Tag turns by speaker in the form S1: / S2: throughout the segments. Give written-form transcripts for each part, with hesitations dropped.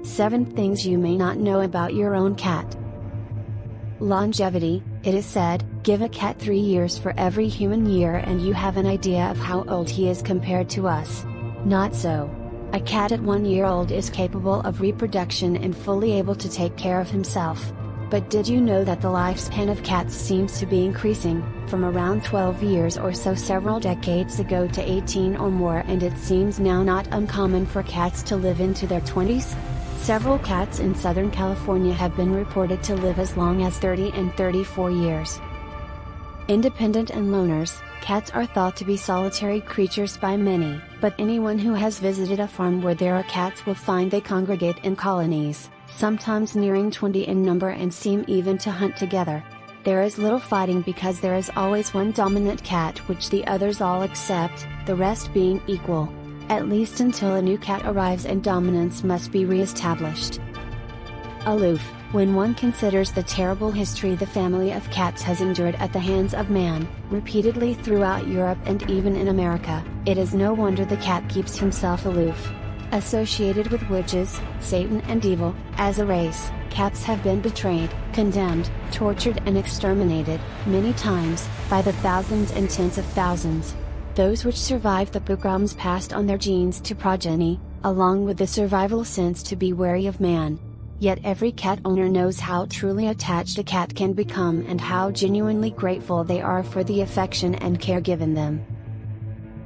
S1: 7 Things you may not know about your own cat. Longevity. It is said, give a cat 3 years for every human year and you have an idea of how old he is compared to us. Not so. A cat at 1 year old is capable of reproduction and fully able to take care of himself. But did you know that the lifespan of cats seems to be increasing, from around 12 years or so several decades ago to 18 or more, and it seems now not uncommon for cats to live into their 20s? Several cats in Southern California have been reported to live as long as 30 and 34 years. Independent and loners. Cats are thought to be solitary creatures by many, but anyone who has visited a farm where there are cats will find they congregate in colonies, sometimes nearing 20 in number, and seem even to hunt together. There is little fighting because there is always one dominant cat which the others all accept, the rest being equal. At least until a new cat arrives and dominance must be re-established. Aloof. When one considers the terrible history the family of cats has endured at the hands of man, repeatedly throughout Europe and even in America, it is no wonder the cat keeps himself aloof. Associated with witches, Satan and evil, as a race, cats have been betrayed, condemned, tortured and exterminated, many times, by the thousands and tens of thousands. Those which survived the pogroms passed on their genes to progeny, along with the survival sense to be wary of man. Yet every cat owner knows how truly attached a cat can become and how genuinely grateful they are for the affection and care given them.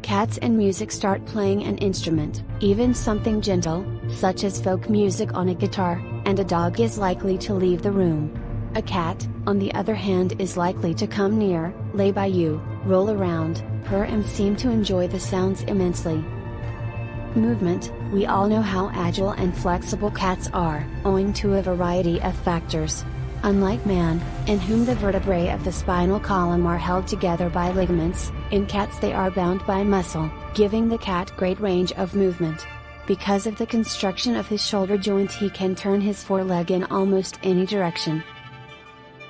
S1: Cats and music. Start playing an instrument, even something gentle, such as folk music on a guitar, and a dog is likely to leave the room. A cat, on the other hand, is likely to come near, lay by you, roll around, purr and seem to enjoy the sounds immensely. Movement. We all know how agile and flexible cats are, owing to a variety of factors. Unlike man, in whom the vertebrae of the spinal column are held together by ligaments, in cats they are bound by muscle, giving the cat great range of movement. Because of the construction of his shoulder joint, he can turn his foreleg in almost any direction.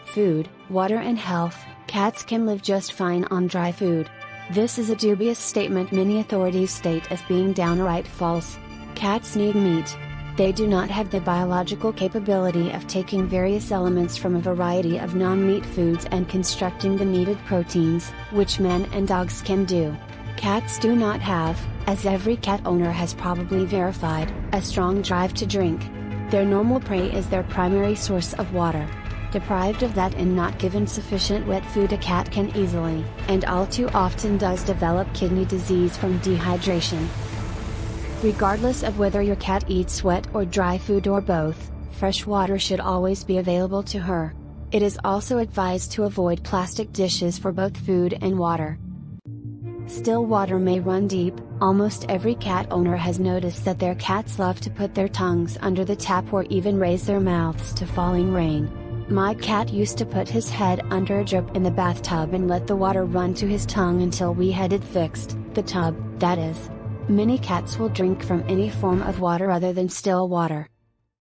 S1: Food, water and health. Cats can live just fine on dry food. This is a dubious statement many authorities state as being downright false. Cats need meat. They do not have the biological capability of taking various elements from a variety of non-meat foods and constructing the needed proteins, which men and dogs can do. Cats do not have, as every cat owner has probably verified, a strong drive to drink. Their normal prey is their primary source of water. Deprived of that and not given sufficient wet food, a cat can easily, and all too often does, develop kidney disease from dehydration. Regardless of whether your cat eats wet or dry food or both, fresh water should always be available to her. It is also advised to avoid plastic dishes for both food and water. Still water may run deep. Almost every cat owner has noticed that their cats love to put their tongues under the tap or even raise their mouths to falling rain. My cat used to put his head under a drip in the bathtub and let the water run to his tongue until we had it fixed, the tub, that is. Many cats will drink from any form of water other than still water.